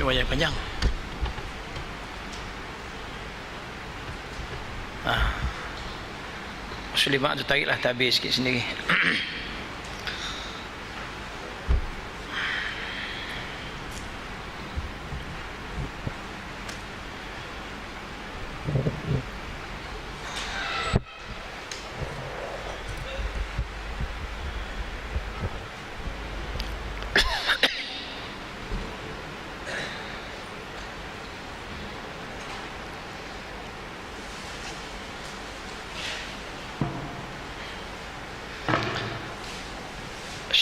wayang panjang. Muslimat tu tariklah tabir sikit sendiri.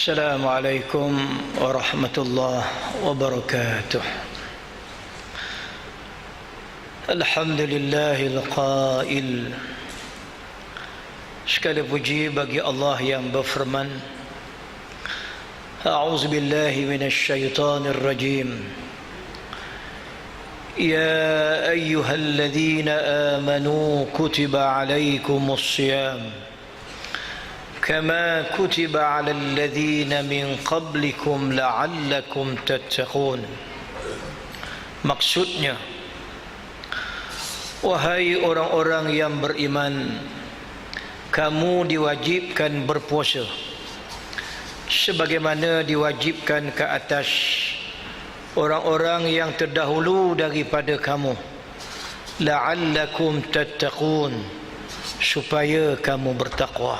Assalamualaikum warahmatullahi wabarakatuh. Alhamdulillahil qail. Segala puji bagi Allah yang berfirman, A'udzu billahi minasy syaithanir rajim. Ya ayyuhalladzina amanu kutiba alaikumus shiyam كما كتب على الذين من قبلكم لعلكم تتقون. Maksudnya, wahai orang-orang yang beriman, kamu diwajibkan berpuasa sebagaimana diwajibkan ke atas orang-orang yang terdahulu daripada kamu, la'allakum tattaqun, supaya kamu bertakwa.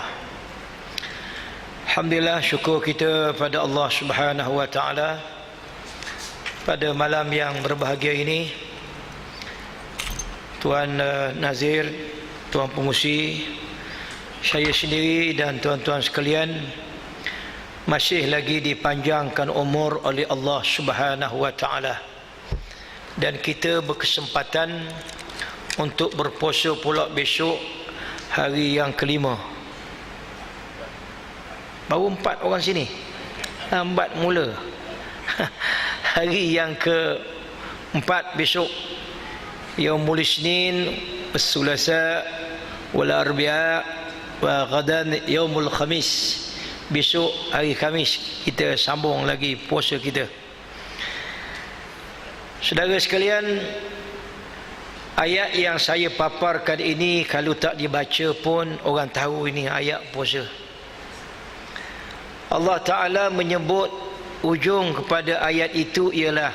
Alhamdulillah, syukur kita pada Allah Subhanahu wa taala pada malam yang berbahagia ini. Tuan Nazir, Tuan Pengusi, saya sendiri dan tuan-tuan sekalian masih lagi dipanjangkan umur oleh Allah Subhanahu wa taala, dan kita berkesempatan untuk berpuasa pula besok, hari yang kelima. Baru 4 orang sini, lambat mula. Hari yang ke-4 besok, Yaumul Isnin, As-Sulasa, wal Arbi'a, wa ghadan Yaumul Khamis. Besok hari Khamis kita sambung lagi puasa kita. Saudara sekalian, ayat yang saya paparkan ini kalau tak dibaca pun orang tahu ini ayat puasa. Allah Ta'ala menyebut ujung kepada ayat itu ialah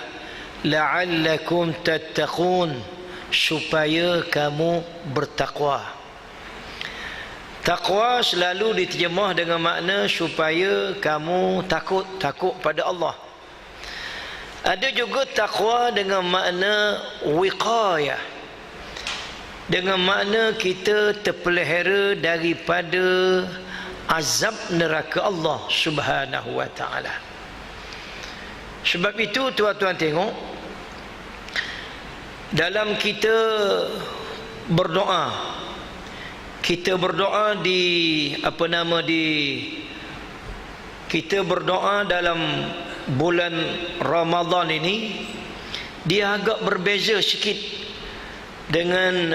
la'allakum tattaqun, supaya kamu bertakwa. Takwa selalu diterjemah dengan makna supaya kamu takut pada Allah. Ada juga takwa dengan makna wiqayah, dengan makna kita terpelihara daripada azab neraka Allah Subhanahu wa taala. Sebab itu tuan-tuan tengok, dalam kita berdoa kita berdoa dalam bulan Ramadan ini, dia agak berbeza sikit dengan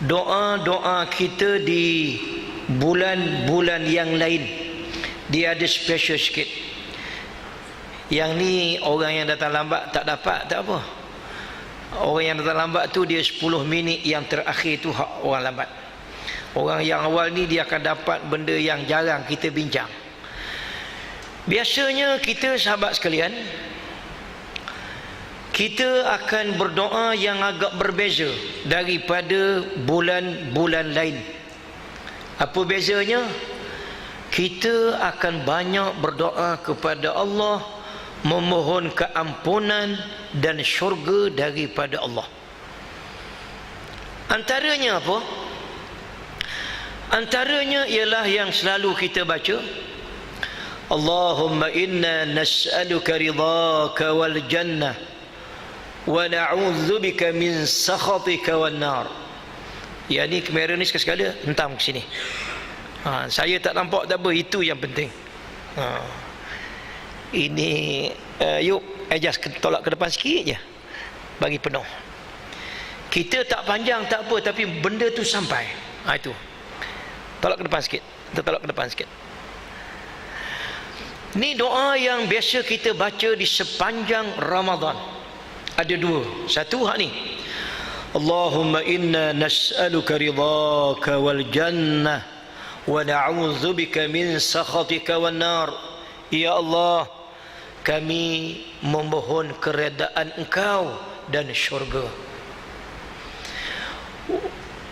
doa-doa kita di bulan-bulan yang lain. Dia ada special sikit. Yang ni orang yang datang lambat tak dapat, tak apa. Orang yang datang lambat tu dia 10 minit yang terakhir tu hak orang lambat. Orang yang awal ni dia akan dapat benda yang jarang kita bincang. Biasanya kita, sahabat sekalian, kita akan berdoa yang agak berbeza daripada bulan-bulan lain. Apa bezanya? Kita akan banyak berdoa kepada Allah, memohon keampunan dan syurga daripada Allah. Antaranya apa? Antaranya ialah yang selalu kita baca, Allahumma inna nas'aluka ridhaka wal jannah wa na'udzubika min sakhatika wan nar. Ya, ni kamera ni sekali-sekala hentam ke sini. Saya tak nampak tak apa, itu yang penting. Ini yuk adjust tolak ke depan sikit je, bagi penuh. Kita tak panjang tak apa, tapi benda tu sampai. Itu tolak ke depan sikit, kita tolak ke depan sikit. Ni doa yang biasa kita baca di sepanjang Ramadan. Ada dua. Satu hak ni. Allahumma inna nas'aluka ridhaka wal jannah wa na'udzubika min sakhatika wan nar. Ya Allah, kami memohon keredaan Engkau dan syurga.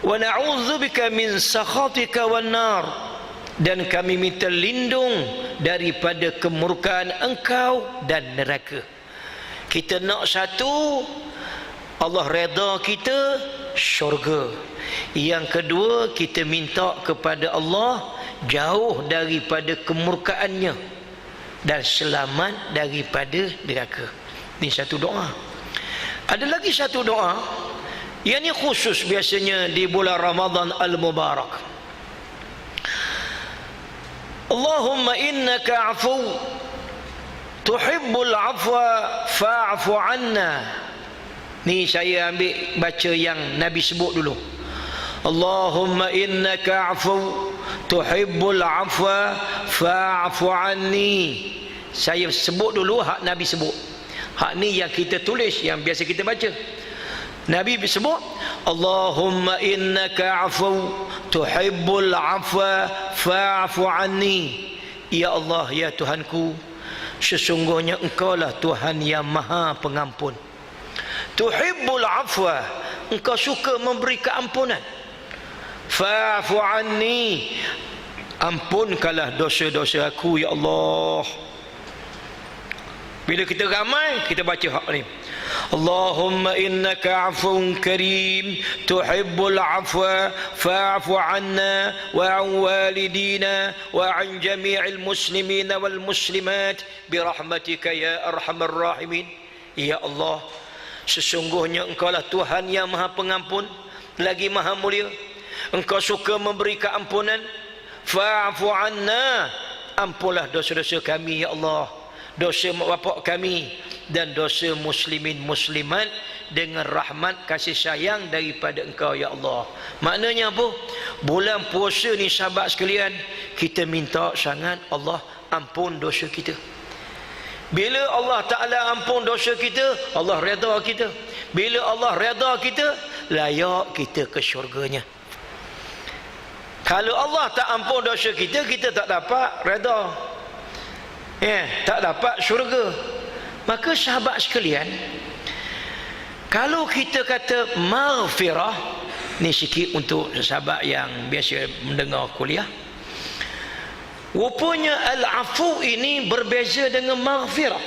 Wa na'udzubika min sakhatika wan nar, dan kami minta lindung daripada kemurkaan Engkau dan neraka. Kita nak satu, Allah redha kita, syurga. Yang kedua, kita minta kepada Allah jauh daripada kemurkaannya dan selamat daripada neraka. Ini satu doa. Ada lagi satu doa yang ini khusus biasanya di bulan Ramadan al-Mubarak. Allahumma innaka afu tuhibbul afwa fa'fu anna. Ni saya ambil baca yang Nabi sebut dulu. Allahumma innaka afu tuhibbul afwa fa'fu anni. Saya sebut dulu hak Nabi sebut. Hak ni yang kita tulis, yang biasa kita baca. Nabi sebut, Allahumma innaka afu tuhibbul afwa fa'fu anni. Ya Allah, ya Tuhanku, sesungguhnya Engkau lah Tuhan yang Maha Pengampun. Tuhibbul afwa, Engkau suka memberi keampunan. Fa'fu anni, ampunkanlah dosa-dosa aku ya Allah. Bila kita ramai, kita baca hak ni. Allahumma innaka afuun karim tuhibbul afwa fa'fu anna wa an walidina wa an jami'il muslimina wal muslimat birahmatika ya arhamar rahimin. Ya Allah, sesungguhnya Engkau lah Tuhan yang Maha Pengampun lagi Maha Mulia. Engkau suka memberi keampunan. Fa'fu anna, ampunlah dosa-dosa kami ya Allah, dosa mak bapak kami dan dosa muslimin muslimat dengan rahmat kasih sayang daripada Engkau ya Allah. Maknanya apa? Bulan puasa ni sahabat sekalian, kita minta sangat Allah ampun dosa kita. Bila Allah Ta'ala ampun dosa kita, Allah redha kita. Bila Allah redha kita, layak kita ke syurganya. Kalau Allah tak ampun dosa kita, kita tak dapat redha, tak dapat syurga. Maka sahabat sekalian, kalau kita kata maghfirah, ni sikit untuk sahabat yang biasa mendengar kuliah, rupanya al-afu ini berbeza dengan maghfirah.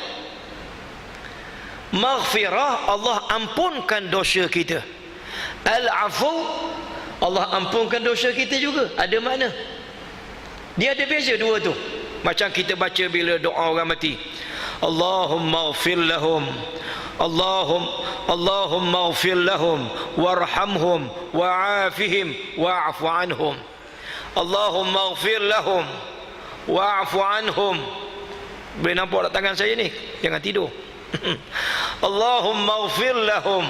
Maghfirah, Allah ampunkan dosa kita. Al-afu, Allah ampunkan dosa kita juga. Ada makna. Dia ada beza dua tu. Macam kita baca bila doa orang mati, Allahumma ighfir lahum, Allahumma ighfir lahum warhamhum wa'afihim wa'fu anhum. Allahumma ighfir lahum wa'fu anhum. Boleh nampak tak tangan saya ni? Jangan tidur. Allahumma ighfir lahum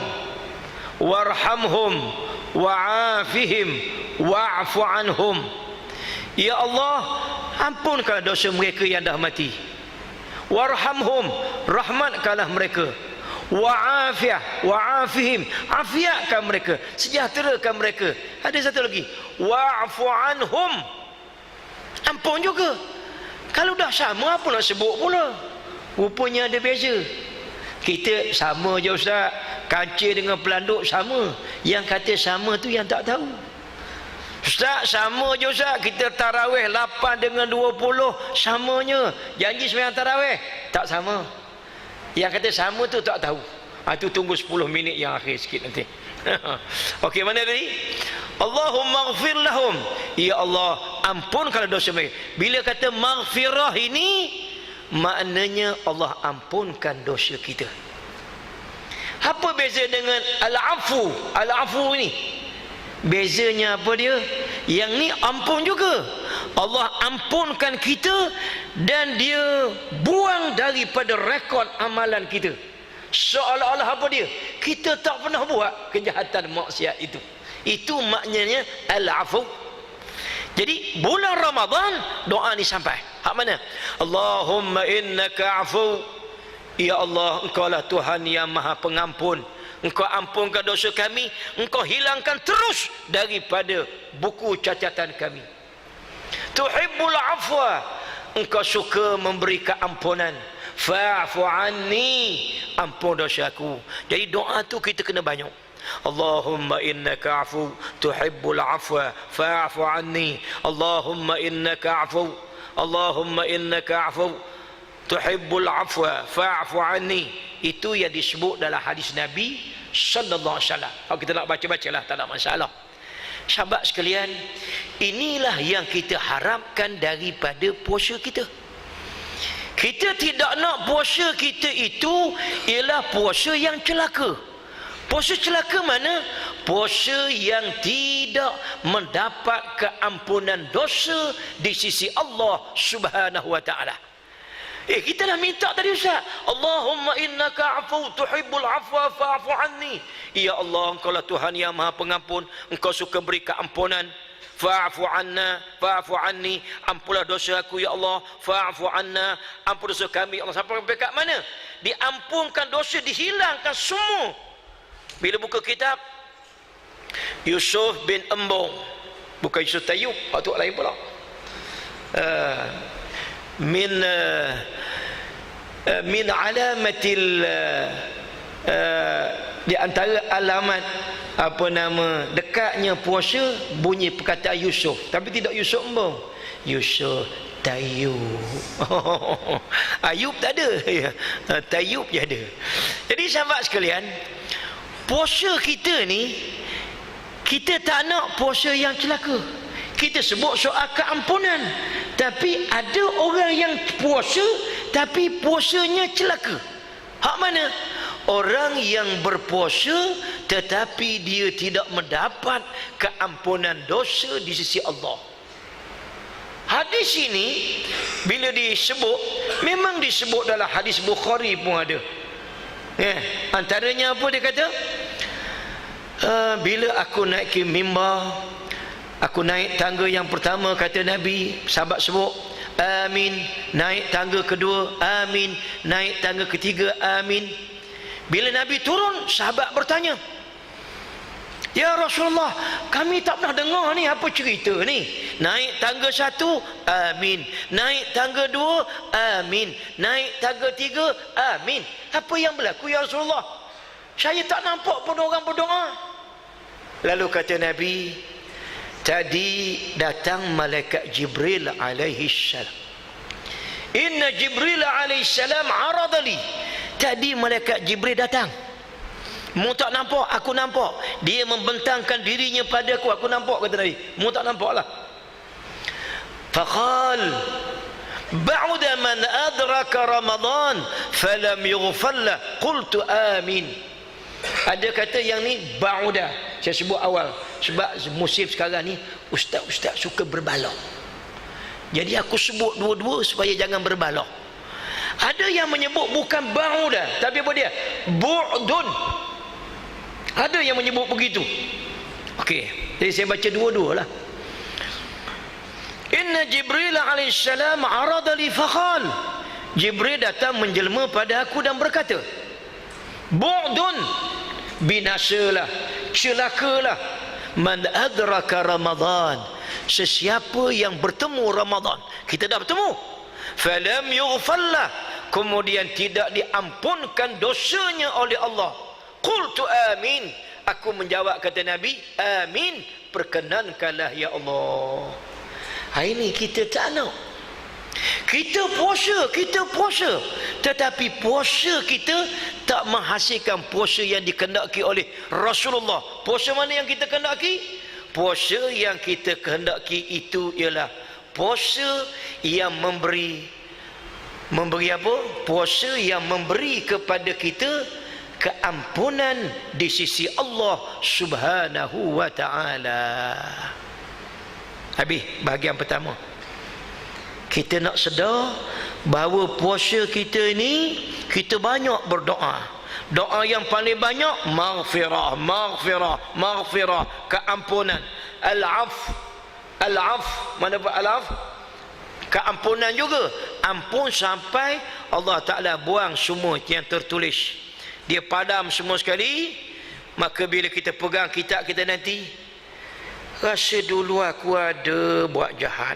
warhamhum wa'afihim wa'fu anhum. Ya Allah, ampunkanlah dosa mereka yang dah mati. Warhamhum, rahmatkanlah mereka. Wa'afihim, afiatkan mereka, sejahterakan mereka. Ada satu lagi, wa'fu anhum, ampun juga. Kalau dah sama, apa nak sebut pula? Rupanya ada beza. Kita sama je Ustaz, kancil dengan pelanduk sama. Yang kata sama tu yang tak tahu. Ustaz, sama je Ustaz, kita tarawih 8 dengan 20 samanya. Janji sembahyang tarawih tak sama. Yang kata sama tu tak tahu. Tu tunggu 10 minit yang akhir sikit nanti. Okey, mana tadi? Allahumma ighfir lahum, ya Allah, ampunkanlah dosa mereka. Bila kata maghfirah ini, maknanya Allah ampunkan dosa kita. Apa beza dengan al-afu? Al-afu ini bezanya apa dia? Yang ni ampun juga. Allah ampunkan kita dan dia buang daripada rekod amalan kita. Seolah-olah apa dia? Kita tak pernah buat kejahatan maksiat itu. Itu maknanya al-afu. Jadi bulan Ramadan doa ni sampai. Hak mana? Allahumma innaka afu. Ya Allah, Engkau lah Tuhan yang Maha Pengampun. Engkau ampunkan dosa kami, Engkau hilangkan terus daripada buku catatan kami. Tuhibbul afwa, Engkau suka memberi keampunan. Fa'fu anni, ampun dosaku. Jadi doa tu kita kena banyak. Allahumma innaka afu tuhibbul afwa fa'fu anni. Allahumma innaka afu, Allahumma innaka afu tuhibbul afwa fa'fu anni. Itu yang disebut dalam hadis Nabi sallallahu alaihi wasallam. Kalau kita nak baca-bacalah, tak ada masalah. Sahabat sekalian, inilah yang kita harapkan daripada puasa kita. Kita tidak nak puasa kita itu ialah puasa yang celaka. Puasa celaka mana? Puasa yang tidak mendapat keampunan dosa di sisi Allah Subhanahu wa taala. Kita dah minta tadi Ustaz, Allahumma innaka afu tuhibbul afwa fa'fu anni. Ya Allah, Engkau lah Tuhan yang Maha Pengampun, Engkau suka beri keampunan. Fa'fu anna fa'fu anni, ampunlah dosa aku ya Allah. Fa'fu anna, ampun dosa kami ya Allah. Sampai kat mana? Diampunkan dosa, dihilangkan semua. Bila buka kitab Yusuf bin Embong, bukan Yusuf Tayyub, waktu lain pula. Min alamatil di antara alamat apa nama dekatnya puasa, bunyi perkataan Yusuf, tapi tidak Yusuf Embong, Yusuf Tayyub. Ayub tak ada, Tayyub je ada. Jadi sahabat sekalian, puasa kita ni, kita tak nak puasa yang celaka. Kita sebut soal keampunan, tapi ada orang yang puasa tapi puasanya celaka. Hak mana? Orang yang berpuasa tetapi dia tidak mendapat keampunan dosa di sisi Allah. Hadis ini bila disebut, memang disebut dalam hadis Bukhari pun ada. Antaranya apa dia kata? Bila aku naik ke mimbar, aku naik tangga yang pertama, kata Nabi, sahabat sebut amin. Naik tangga kedua, amin. Naik tangga ketiga, amin. Bila Nabi turun, sahabat bertanya, ya Rasulullah, kami tak pernah dengar ni, apa cerita ni? Naik tangga satu, amin. Naik tangga dua, amin. Naik tangga tiga, amin. Apa yang berlaku ya Rasulullah? Saya tak nampak pun orang berdoa. Lalu kata Nabi, tadi datang malaikat Jibril alaihi salam. Inna Jibril alaihi salam aradali. Tadi malaikat Jibril datang. Mu tak nampak, aku nampak. Dia membentangkan dirinya padaku, aku nampak, kata Nabi. Mu tak nampak lah. Faqal ba'uda man adraka Ramadan falam yughfalla qultu amin. Ada kata yang ni ba'uda, saya sebut awal, sebab musim sekarang ni ustaz-ustaz suka berbalok. Jadi aku sebut dua-dua supaya jangan berbalok. Ada yang menyebut bukan ba'uda, tapi apa dia? Bu'dun. Ada yang menyebut begitu. Okey, jadi saya baca dua-dua lah. Inna Jibril alaihissalam arada li faqal. Jibril datang menjelma pada aku dan berkata, bu'dun, binasalah, celakalah, man adraka Ramadan, sesiapa yang bertemu Ramadan. Kita dah bertemu, falam yughfallah, kemudian tidak diampunkan dosanya oleh Allah. Qultu amin, aku menjawab, kata Nabi, amin, perkenankanlah ya Allah. Hari ini kita tak nak. Kita puasa, tetapi puasa kita tak menghasilkan puasa yang dikehendaki oleh Rasulullah. Puasa mana yang kita kehendaki? Puasa yang kita kehendaki itu ialah puasa yang memberi apa? Puasa yang memberi kepada kita keampunan di sisi Allah Subhanahu wa taala. Habis bahagian pertama. Kita nak sedar bahawa puasa kita ini, kita banyak berdoa. Doa yang paling banyak maghfirah, maghfirah, maghfirah, keampunan. Al-'afw, Al-af, mana buat al-af? Keampunan juga. Ampun sampai Allah Ta'ala buang semua yang tertulis. Dia padam semua sekali. Maka bila kita pegang kitab kita nanti, rasa dulu aku ada buat jahat,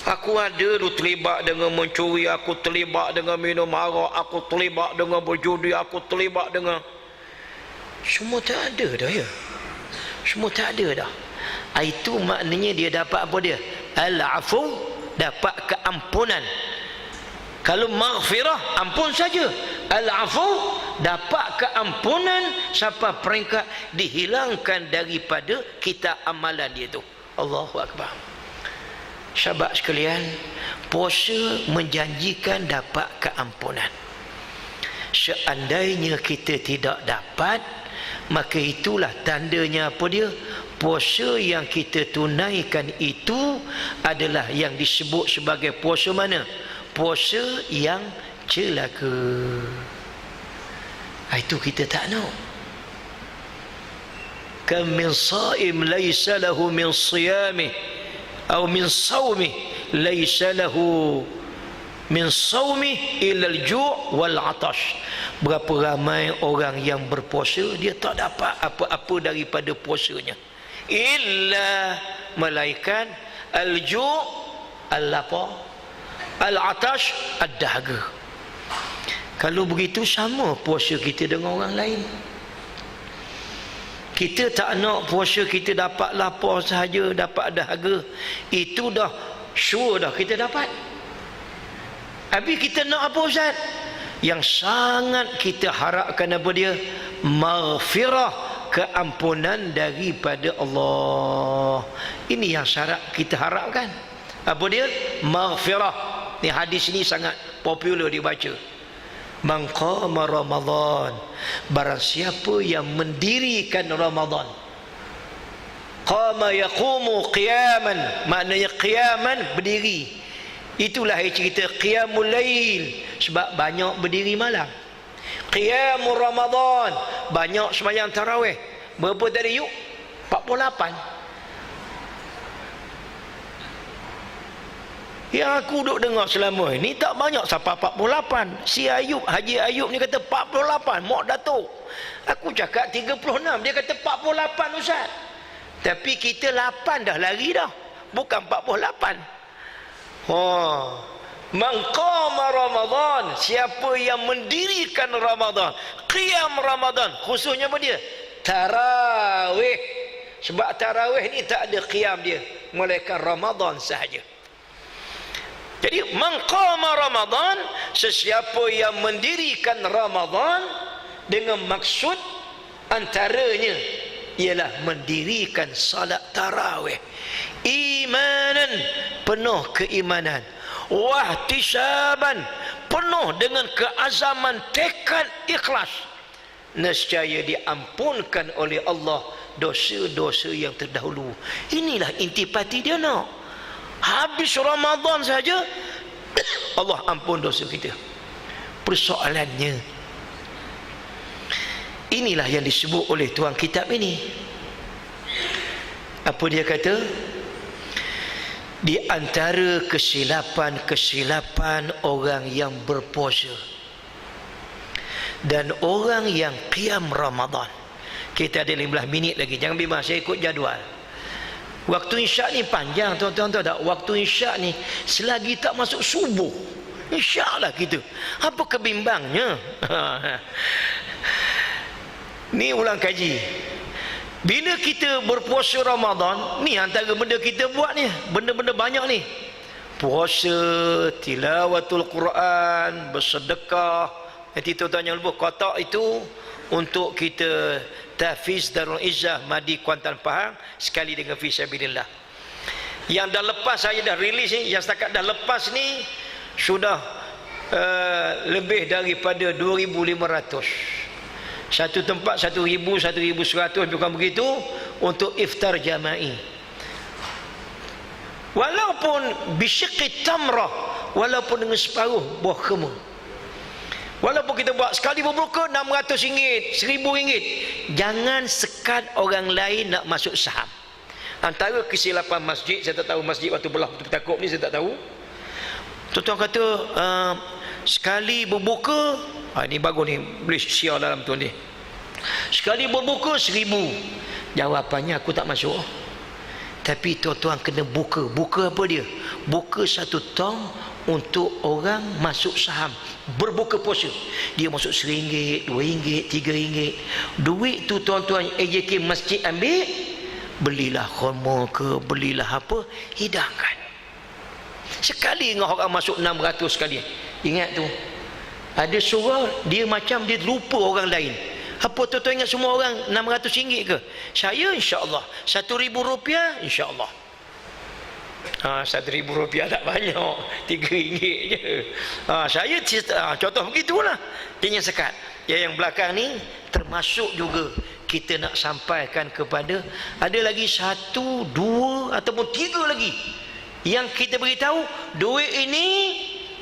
aku ada dulu terlibat dengan mencuri, aku terlibat dengan minum arak, aku terlibat dengan berjudi, aku terlibat dengan... Semua tak ada dah ya. Semua tak ada dah. Itu maknanya dia dapat apa dia? Al-afu, dapat keampunan. Kalau maghfirah, ampun saja. Al-afu, dapat keampunan sampai peringkat dihilangkan daripada kitab amalan dia tu. Allahu Akbar. Sahabat sekalian, puasa menjanjikan dapat keampunan. Seandainya kita tidak dapat, maka itulah tandanya apa dia? Puasa yang kita tunaikan itu adalah yang disebut sebagai puasa mana? Puasa yang celaka. Itu kita tak nak. Kam min saim laysa lahu min siyamih atau min sawmih laysa lahu min sawmih illa al-ju' wal 'atash. Berapa ramai orang yang berpuasa dia tak dapat apa-apa daripada puasanya, illa malaikat al-ju' al-lapar, al-'atash ad-dahaga. Kalau begitu sama puasa kita dengan orang lain. Kita tak nak puasa kita dapat lapar sahaja, dapat dahaga. Itu dah sure dah kita dapat. Habis kita nak apa Ustaz? Yang sangat kita harapkan apa dia? Maghfirah, keampunan daripada Allah. Ini yang syarat kita harapkan. Apa dia? Maghfirah. Ni hadis ni sangat popular dibaca. Man qama Ramadan, barang siapa yang mendirikan Ramadan. Qama yaqumu qiyaman, maknanya qiyaman berdiri. Itulah cerita qiyamul lail, sebab banyak berdiri malam. Qiyamul Ramadan, banyak sembahyang tarawih. Berapa tadi yuk? 48. Yang aku duk dengar selama ini tak banyak sampai 48. Si Ayub, Haji Ayub ni kata 48, Mok Datuk. Aku cakap 36, dia kata 48 Ustaz. Tapi kita 8 dah lari dah, bukan 48. Man qama Ramadan, siapa yang mendirikan Ramadan, qiyam Ramadan, khususnya apa dia? Tarawih. Sebab tarawih ni tak ada qiyam dia, melainkan Ramadan sahaja. Jadi man qama Ramadan, sesiapa yang mendirikan Ramadan dengan maksud antaranya ialah mendirikan salat tarawih, imanan, penuh keimanan, wahtisaban, penuh dengan keazaman, tekad ikhlas, nescaya diampunkan oleh Allah dosa-dosa yang terdahulu. Inilah intipati dia nak. Habis Ramadan saja Allah ampun dosa kita. Persoalannya, inilah yang disebut oleh tuan kitab ini. Apa dia kata? Di antara kesilapan-kesilapan orang yang berpuasa dan orang yang qiyam Ramadan. Kita ada 15 minit lagi, jangan bimbang, saya ikut jadual. Waktu isyak ni panjang tuan-tuan, tahu tak? Waktu isyak ni selagi tak masuk subuh, isyak lah kita. Apa kebimbangnya? Ni ulang kaji. Bila kita berpuasa Ramadan, ni antara benda kita buat ni, benda-benda banyak ni. Puasa, tilawatul Quran, bersedekah. Nanti tuan-tuan jangan lupa kotak itu untuk kita tahfiz Darul Izzah Madi Kuantan Pahang sekali dengan fisabilillah. Yang dah lepas, saya dah rilis ni, yang setakat dah lepas ni sudah lebih daripada 2,500. Satu tempat 1,000, 1,100, bukan begitu, untuk iftar jama'i. Walaupun bisyiqi tamrah, walaupun dengan separuh buah kurma. Walaupun kita buat sekali berbuka RM600, RM1,000, jangan sekat orang lain nak masuk saham. Antara kesilapan masjid, saya tak tahu masjid waktu belah Batu Petakuk ni, saya tak tahu. Tuan-tuan kata sekali berbuka, ni bagus ni, boleh share dalam tu ni. Sekali berbuka 1,000. Jawapannya aku tak masuk. Tapi tuan-tuan kena buka. Buka apa dia? Buka 1 tong untuk orang masuk saham, berbuka puasa. Dia masuk RM1, RM2, RM3. Duit tu tuan-tuan AJK masjid ambil, belilah khoma ke, belilah apa, hidangkan. Sekali dengan orang masuk 600 sekali. Ingat tu, ada surah dia macam dia lupa orang lain. Apa tuan-tuan ingat semua orang RM600 ke? Saya insya-Allah RM1,000 insya-Allah. RM1,000 tak banyak, RM3 je. Saya contoh begitulah. Dia yang sekat. Yang belakang ni termasuk juga kita nak sampaikan kepada, ada lagi 1, 2 ataupun 3 lagi yang kita beritahu duit ini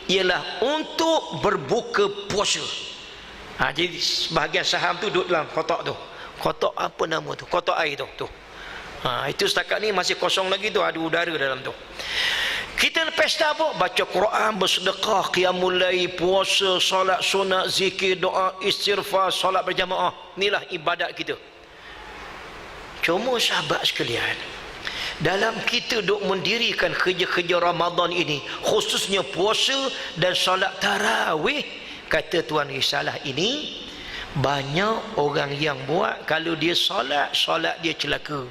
ialah untuk berbuka puasa. Jadi sebahagian saham tu duduk dalam kotak tu. Kotak apa nama tu? Kotak air tu. Itu setakat ni masih kosong lagi tu, ada udara dalam tu. Kita pesta apa? Baca Quran, bersedekah, qiyamul lail, puasa, solat sunat, zikir, doa, istighfar, solat berjamaah. Inilah ibadat kita. Cuma sahabat sekalian, dalam kita duk mendirikan kerja-kerja Ramadan ini, khususnya puasa dan solat tarawih, kata Tuan Risalah ini, banyak orang yang buat kalau dia solat dia celaka.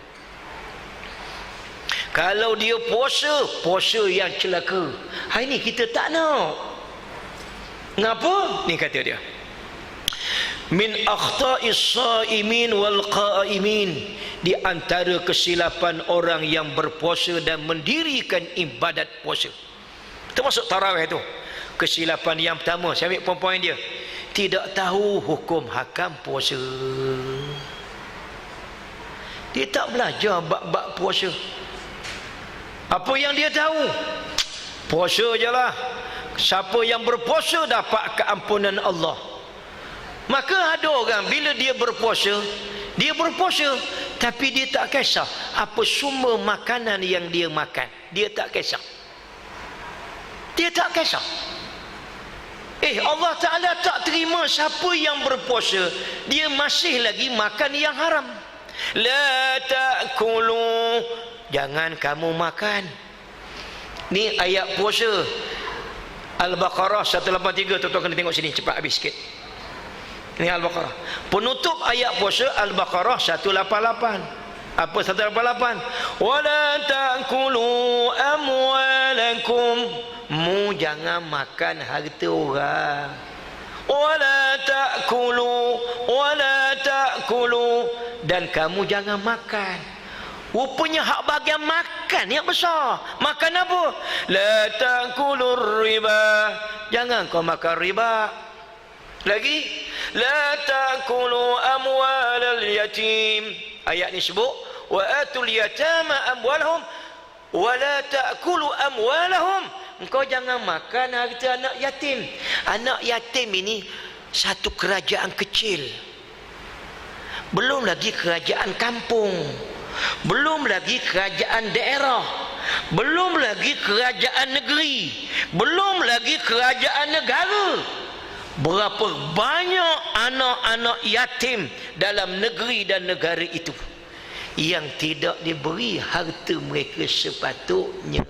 Kalau dia puasa yang celaka. Hari ni kita tak nak. Ngapa? Ni kata dia, min akhta'is shaimin wal qaimin, di antara kesilapan orang yang berpuasa dan mendirikan ibadat puasa, termasuk tarawih tu. Kesilapan yang pertama, saya ambil poin dia, tidak tahu hukum hakam puasa. Dia tak belajar bab-bab puasa. Apa yang dia tahu? Puasa je lah. Siapa yang berpuasa dapat keampunan Allah. Maka ada orang bila dia berpuasa tapi dia tak kisah apa sumber makanan yang dia makan. Dia tak kisah. Allah Ta'ala tak terima siapa yang berpuasa dia masih lagi makan yang haram. La ta'kulu, jangan kamu makan. Ni ayat puasa Al-Baqarah 183. Tuan-tuan kena tengok sini, cepat habis sikit. Ini Al-Baqarah. Penutup ayat puasa Al-Baqarah 188. Apa 188? Wala ta'kulu amwalakum, mu jangan makan harta orang. Wala ta'kulu, dan kamu jangan makan. Rupanya hak bagian makan yang besar. Makan apa? La ta'kulur riba, jangan kau makan riba. Lagi, la ta'kulu amwalal yatim. Ayat ni sebut wa atul yatama amwalahum wa la ta'kulu amwalahum. Engkau jangan makan harta anak yatim. Anak yatim ini satu kerajaan kecil. Belum lagi kerajaan kampung. Belum lagi kerajaan daerah. Belum lagi kerajaan negeri. Belum lagi kerajaan negara. Berapa banyak anak-anak yatim dalam negeri dan negara itu yang tidak diberi harta mereka sepatutnya.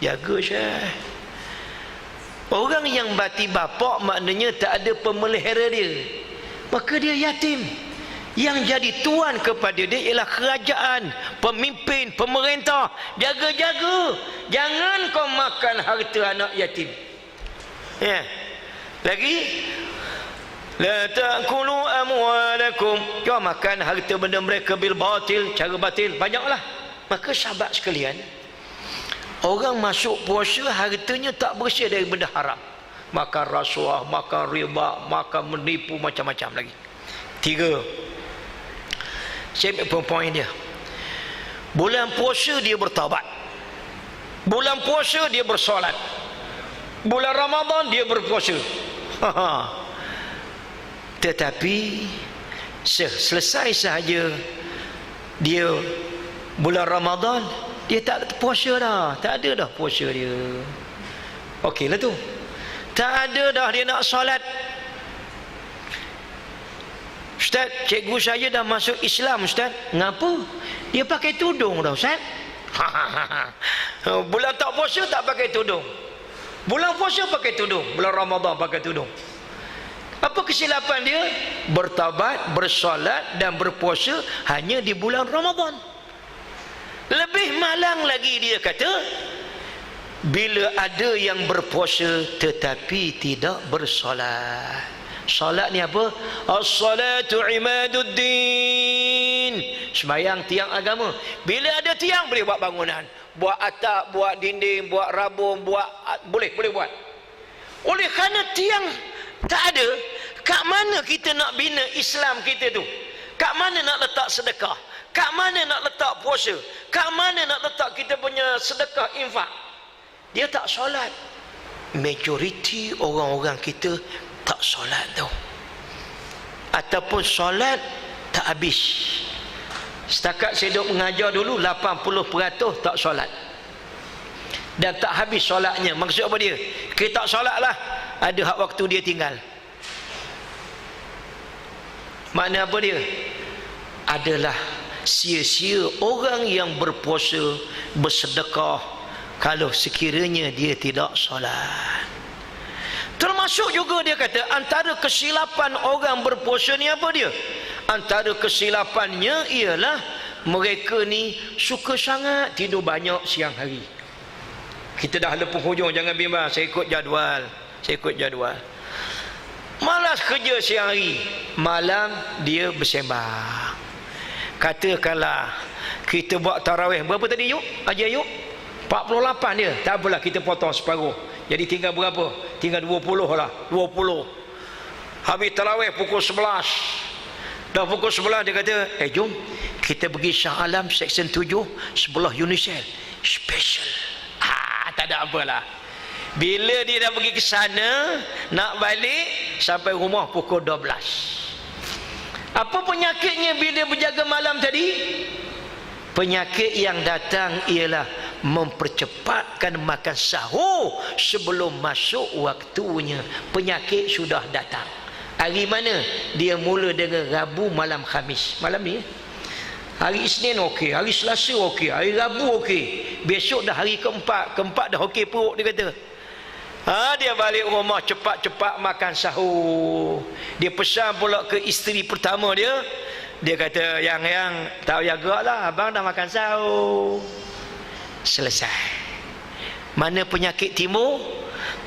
Jaga Syekh. Orang yang mati bapak maknanya tak ada pemelihara dia, maka dia yatim. Yang jadi tuan kepada dia ialah kerajaan, pemimpin, pemerintah. Jaga-jaga, jangan kau makan harta anak yatim. Ya. Lagi, la ta'kulu amwalakum, jangan makan harta benda mereka bil batil, cara batil. Banyaklah. Maka sahabat sekalian, orang masuk puasa hartanya tak bersih dari benda haram. Makan rasuah, makan riba, makan menipu, macam-macam lagi. 3. Saya ambil poin dia. Bulan puasa dia bertaubat. Bulan puasa dia bersolat. Bulan Ramadan dia berpuasa. Tetapi selesai sahaja dia bulan Ramadan, dia tak puasa dah, tak ada dah puasa dia. Okeylah tu. Tak ada dah dia nak solat. Ustaz, cikgu saya dah masuk Islam Ustaz. Ngapa? Dia pakai tudung dah Ustaz. Bulan tak puasa tak pakai tudung. Bulan puasa pakai tudung. Bulan Ramadan pakai tudung. Apa kesilapan dia? Bertaubat, bersolat dan berpuasa hanya di bulan Ramadan. Lebih malang lagi dia kata, bila ada yang berpuasa tetapi tidak bersolat. Solat ni apa? As-salatu imaduddin. Sembahyang tiang agama. Bila ada tiang boleh buat bangunan, buat atap, buat dinding, buat rabung, boleh buat. Oleh kerana tiang tak ada, kat mana kita nak bina Islam kita tu? Kat mana nak letak sedekah? Kat mana nak letak puasa? Kat mana nak letak kita punya sedekah infak? Dia tak solat. Majoriti orang-orang kita tak solat tau. Ataupun solat tak habis. Setakat saya duk mengajar dulu 80% tak solat. Dan tak habis solatnya. Maksud apa dia? Kita tak solat lah, ada hak waktu dia tinggal. Makna apa dia? Adalah sia-sia orang yang berpuasa, bersedekah kalau sekiranya dia tidak solat. Termasuk juga dia kata antara kesilapan orang berpuasa ni apa dia? Antara kesilapannya ialah mereka ni suka sangat tidur banyak siang hari. Kita dah le penghujung, jangan bimbang, saya ikut jadual. Malas kerja siang hari, malam dia bersembang. Katakanlah kita buat tarawih berapa tadi Yuk? Haji Ayub? 48 dia. Tak apalah, kita potong separuh. Jadi tinggal berapa? Tinggal 20 lah. 20. Habis tarawih pukul 11. Dah pukul 11 dia kata, jom kita pergi Shah Alam Seksyen 7 sebelah Unicel. Special. Tak ada apalah. Bila dia dah pergi ke sana, nak balik sampai rumah pukul 12. Apa penyakitnya bila berjaga malam tadi? Penyakit yang datang ialah mempercepatkan makan sahur sebelum masuk waktunya. Penyakit sudah datang. Hari mana? Dia mula dengan Rabu malam Khamis. Malam ni hari Isnin okey, hari Selasa okey, hari Rabu okey. Besok dah hari keempat dah okey perut dia kata. Dia balik rumah cepat-cepat makan sahur. Dia pesan pula ke isteri pertama dia. Dia kata, yang tak payah gerak lah, abang dah makan sahur. Selesai. Mana penyakit timbul?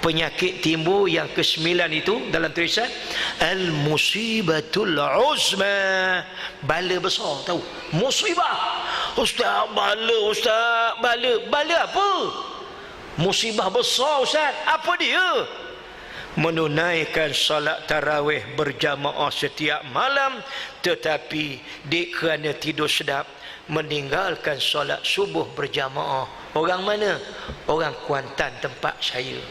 Penyakit timbul yang ke-9 itu dalam tulisan al-musibatul uzma. Bala besar, tahu? Musibah. Ustaz, bala apa? Musibah besar Ustaz. Apa dia? Menunaikan salat tarawih berjamaah setiap malam, tetapi kerana tidur sedap meninggalkan solat subuh berjamaah. Orang mana? Orang Kuantan tempat saya.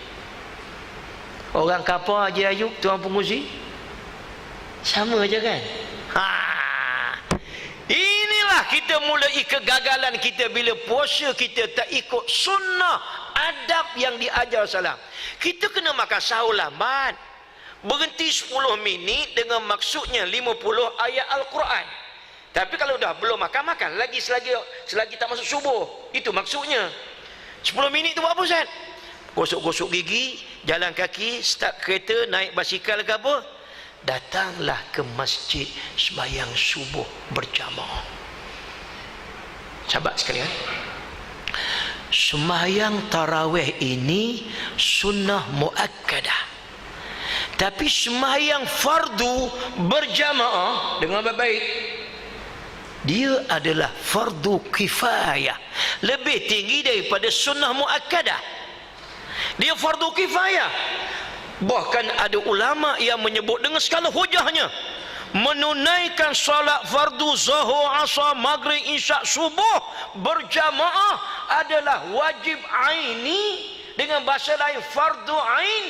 Orang Kapar Haji Ayub, Tuan Pengurusi, sama je kan? Inilah kita mulai kegagalan kita bila puasa kita tak ikut sunnah adab yang diajar Salam. Kita kena makan sahur lambat, berhenti 10 minit dengan maksudnya 50 ayat Al-Quran. Tapi kalau dah belum makan lagi selagi tak masuk subuh, itu maksudnya. 10 minit tu buat apa Ustaz? Gosok-gosok gigi, jalan kaki, start kereta, naik basikal ke apa, datanglah ke masjid sembahyang subuh berjamaah. Sahabat sekalian, sembahyang tarawih ini sunnah muakkadah. Tapi sembahyang fardu berjamaah dengan baik-baik, dia adalah fardu kifayah, lebih tinggi daripada sunnah muakkadah. Dia fardu kifayah. Bahkan ada ulama yang menyebut dengan segala hujahnya, menunaikan solat fardu zuhur, asar, maghrib, isyak, subuh berjamaah adalah wajib aini. Dengan bahasa lain, fardu ain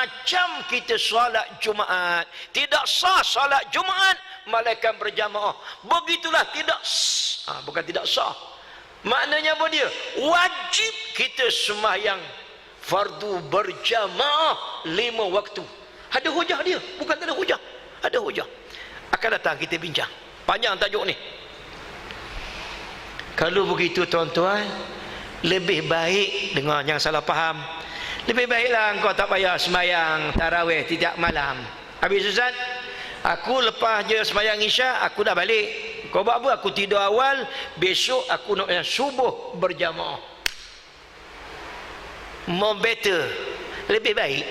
macam kita solat Jumaat. Tidak sah solat Jumaat melainkan berjamaah. Begitulah tidak bukan tidak sah. Maknanya apa dia? Wajib kita sembahyang fardu berjamaah 5 waktu. Ada hujah dia, bukan tak ada hujah. Ada hujah. Akan datang kita bincang. Panjang tajuk ni. Kalau begitu tuan-tuan, lebih baik, dengar jangan salah faham. Lebih baiklah engkau tak payah sembahyang tarawih tiap malam. Habis Ustaz, aku lepas je sembahyang Isyak, aku dah balik. Kau buat apa? Aku tidur awal, besok aku nak yang subuh berjamaah. More better, lebih baik.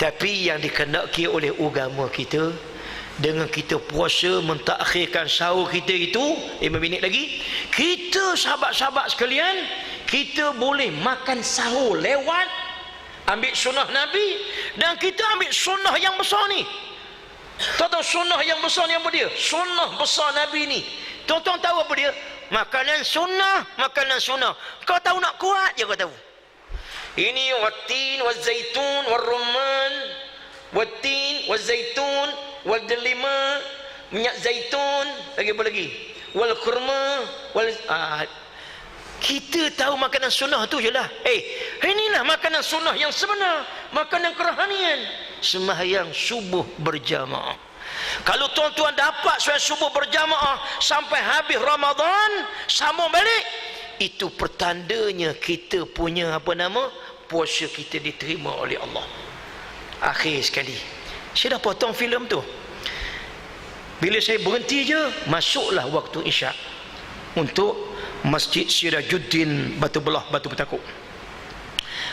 Tapi yang dikehendaki oleh agama kita, dengan kita puasa mentakhirkan sahur kita itu 5 minit lagi, kita sahabat-sahabat sekalian, kita boleh makan sahur lewat ambil sunnah Nabi, dan kita ambil sunnah yang besar ni. Tuan-tuan, sunnah yang besar ni apa dia? Sunnah besar Nabi ni. Tuan-tuan tahu apa dia? Makanan sunnah, makanan sunnah. Kau tahu nak kuat je kau tahu. Ini watin wazaitun warumman, watin wazaitun waldelima, minyak zaitun, lagi apa lagi? Wal kurma, kita tahu makanan sunnah tu je lah. Inilah makanan sunnah yang sebenar, makanan kerohanian. Sembahyang subuh berjamaah. Kalau tuan-tuan dapat sembahyang subuh berjamaah sampai habis Ramadan, sambung balik, itu pertandanya kita punya apa nama, puasa kita diterima oleh Allah. Akhir sekali, saya dah potong filem tu. Bila saya berhenti je, masuklah waktu Isyak untuk Masjid Sirajuddin Batu Belah, Batu Petakuk.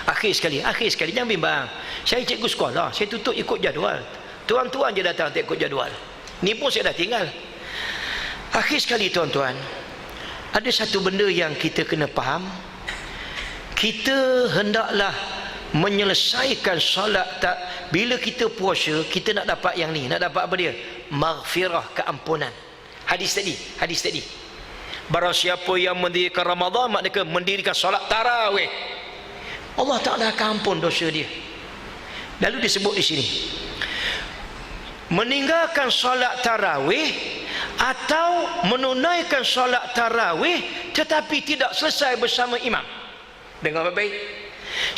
Akhir sekali, jangan bimbang. Saya cikgu sekolah, saya tutup ikut jadual. Tuan-tuan je datang tak ikut jadual. Ni pun saya dah tinggal. Akhir sekali tuan-tuan, ada satu benda yang kita kena faham. Kita hendaklah menyelesaikan solat. Bila kita puasa, kita nak dapat yang ni. Nak dapat apa dia? Maghfirah, keampunan. Hadis tadi. Barang siapa yang mendirikan Ramadan, maknanya mendirikan solat tarawih, Allah Ta'ala akan ampun dosa dia. Lalu disebut di sini, meninggalkan solat tarawih atau menunaikan solat tarawih tetapi tidak selesai bersama imam. Dengar baik-baik.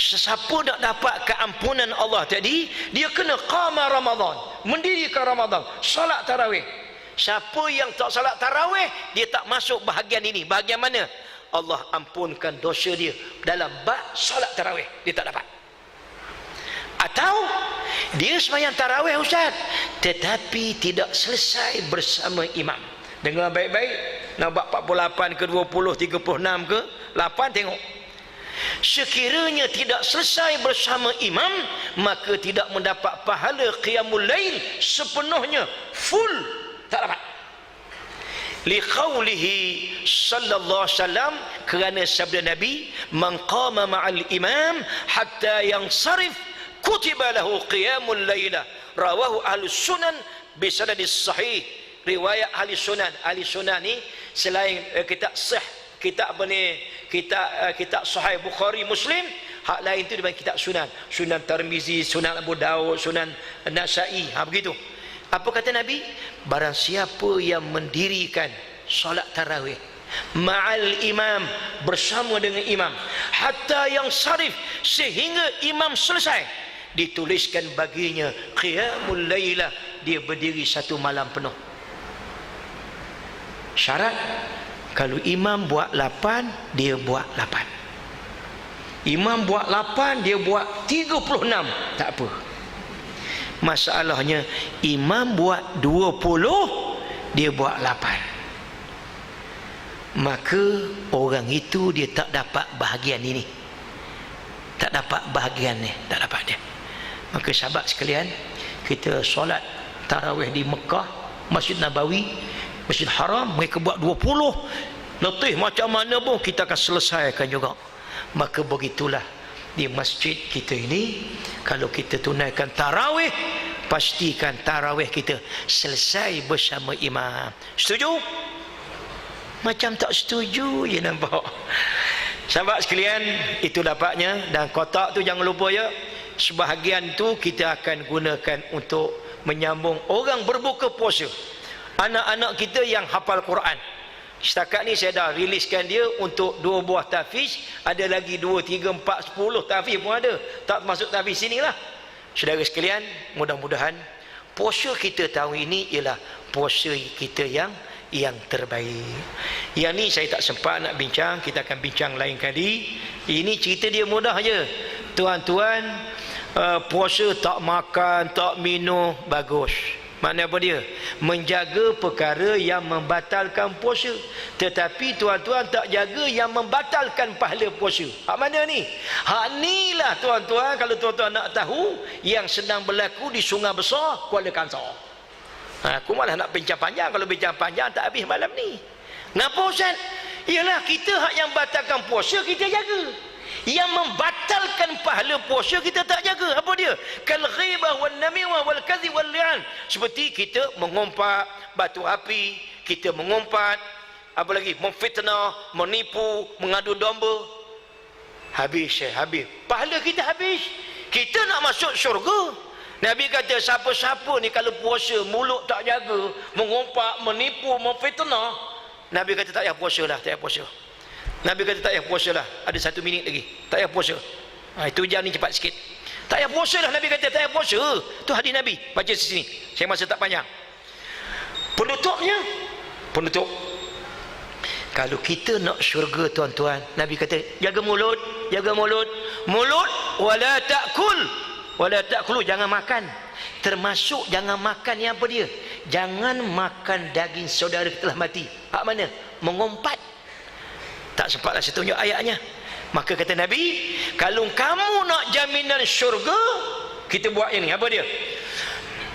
Sesiapa nak dapat keampunan Allah tadi, dia kena qama Ramadan, mendirikan Ramadan, solat tarawih. Siapa yang tak solat tarawih, dia tak masuk bahagian ini. Bahagian mana? Allah ampunkan dosa dia dalam bab solat tarawih, dia tak dapat. Atau dia sembahyang tarawih Ustaz, tetapi tidak selesai bersama imam. Dengar baik-baik. Nak buat 48 ke 20, 36 ke 8, tengok. Sekiranya tidak selesai bersama imam, maka tidak mendapat pahala qiyamul lail sepenuhnya, full, tak dapat. Liqaulihi sallallahu alaihi wasallam, kerana sabda Nabi, man qama ma'al imam hatta yansarif kutiba lahu qiyamul lailah. Rawahu ahlus sunan bisanadis sahih. Riwayat ahli sunan. Ahli sunan ni selain kitab sahih, kitab apa ni, kitab sahih Bukhari, Muslim, hak lain tu dipanggil kitab sunan. Sunan Tirmizi, Sunan Abu Daud, Sunan Nasa'i, begitu. Apa kata Nabi? Barang siapa yang mendirikan solat tarawih ma'al imam, bersama dengan imam, hatta yang sarif, sehingga imam selesai, dituliskan baginya qiyamul lailah, dia berdiri 1 malam penuh. Syarat, kalau imam buat 8, dia buat 8. Imam buat 8, dia buat 36, tak apa. Masalahnya imam buat 20, dia buat 8. Maka orang itu dia tak dapat bahagian ini, tak dapat bahagian ni, tak dapat dia. Maka sahabat sekalian, kita solat tarawih di Mekah, Masjid Nabawi, Masjid Haram, mereka buat 20, letih macam mana pun kita akan selesaikan juga. Maka begitulah di masjid kita ini, kalau kita tunaikan tarawih, pastikan tarawih kita selesai bersama imam. Setuju? Macam tak setuju je nampak. Sahabat sekalian, itu dapatnya. Dan kotak tu jangan lupa ya, sebahagian tu kita akan gunakan untuk menyambung orang berbuka puasa. Anak-anak kita yang hafal Quran. Setakat ni saya dah riliskan dia untuk 2 buah tahfiz. Ada lagi 2, 3, 4, 10 tahfiz pun ada. Tak masuk tahfiz sinilah. Saudara sekalian, mudah-mudahan puasa kita tahun ini ialah puasa kita yang terbaik. Yang ni saya tak sempat nak bincang, kita akan bincang lain kali. Ini cerita dia mudah je. Tuan-tuan, puasa tak makan, tak minum, bagus. Makna apa dia? Menjaga perkara yang membatalkan puasa. Tetapi tuan-tuan tak jaga yang membatalkan pahala puasa. Hak mana ni? Hak ni lah tuan-tuan, kalau tuan-tuan nak tahu, yang sedang berlaku di Sungai Besar, Kuala Kangsar. Aku malah nak bincang panjang. Kalau bincang panjang tak habis malam ni. Kenapa Ustaz? Ialah kita hak yang batalkan puasa kita jaga. Yang membatalkan pahala puasa kita tak jaga. Apa dia? Kal ghibah wal namimah wal kadhib wal li'an. Seperti kita mengumpat batu api, kita mengumpat, apa lagi? Memfitnah, menipu, mengadu domba. Habis. Pahala kita habis. Kita nak masuk syurga. Nabi kata siapa-siapa ni kalau puasa mulut tak jaga, mengumpat, menipu, memfitnah, Nabi kata tak payah puasa lah, tak payah puasa. Nabi kata tak payah puasa lah. Ada 1 minit lagi. Tak payah puasa. Itu jam ni cepat sikit. Tak payah puasa lah. Nabi kata tak payah puasa. Itu hadis Nabi. Baca di sini. Saya masa tak panjang. Penutup. Kalau kita nak syurga tuan-tuan, Nabi kata jaga mulut. Mulut wala ta'kulu, jangan makan. Termasuk jangan makan yang apa dia? Jangan makan daging saudara telah mati. Hak mana? Mengumpat. Tak sempatlah saya tunjuk ayatnya. Maka kata Nabi, kalau kamu nak jaminan syurga, kita buat yang ni. Apa dia?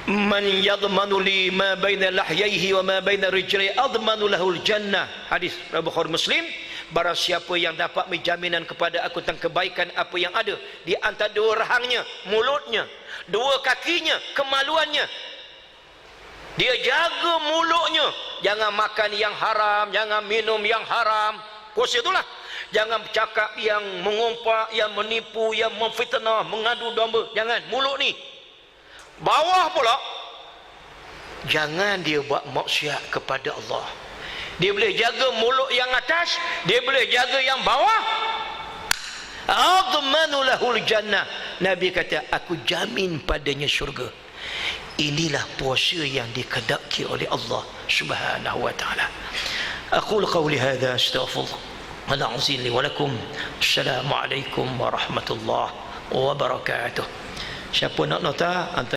Man yadmanu li ma baina lahyaihi wa ma baina rijlaihi admanu lahul jannah. Hadis Bukhari Muslim. Barang siapa yang dapat menjaminan kepada aku tentang kebaikan apa yang ada di antara 2 rahangnya, mulutnya, 2 kakinya, kemaluannya, dia jaga mulutnya, jangan makan yang haram, jangan minum yang haram. Puasa itulah. Jangan bercakap yang mengumpat, yang menipu, yang memfitnah, mengadu domba. Jangan. Mulut ni. Bawah pula, jangan dia buat maksiat kepada Allah. Dia boleh jaga mulut yang atas, dia boleh jaga yang bawah. Admanu lahul jannah. Nabi kata, aku jamin padanya syurga. Inilah puasa yang dikehendaki oleh Allah Subhanahu wa taala. أقول قولي هذا أستغفر الله العظيم لي ولكم. السلام عليكم ورحمة الله وبركاته. Siapa nak nota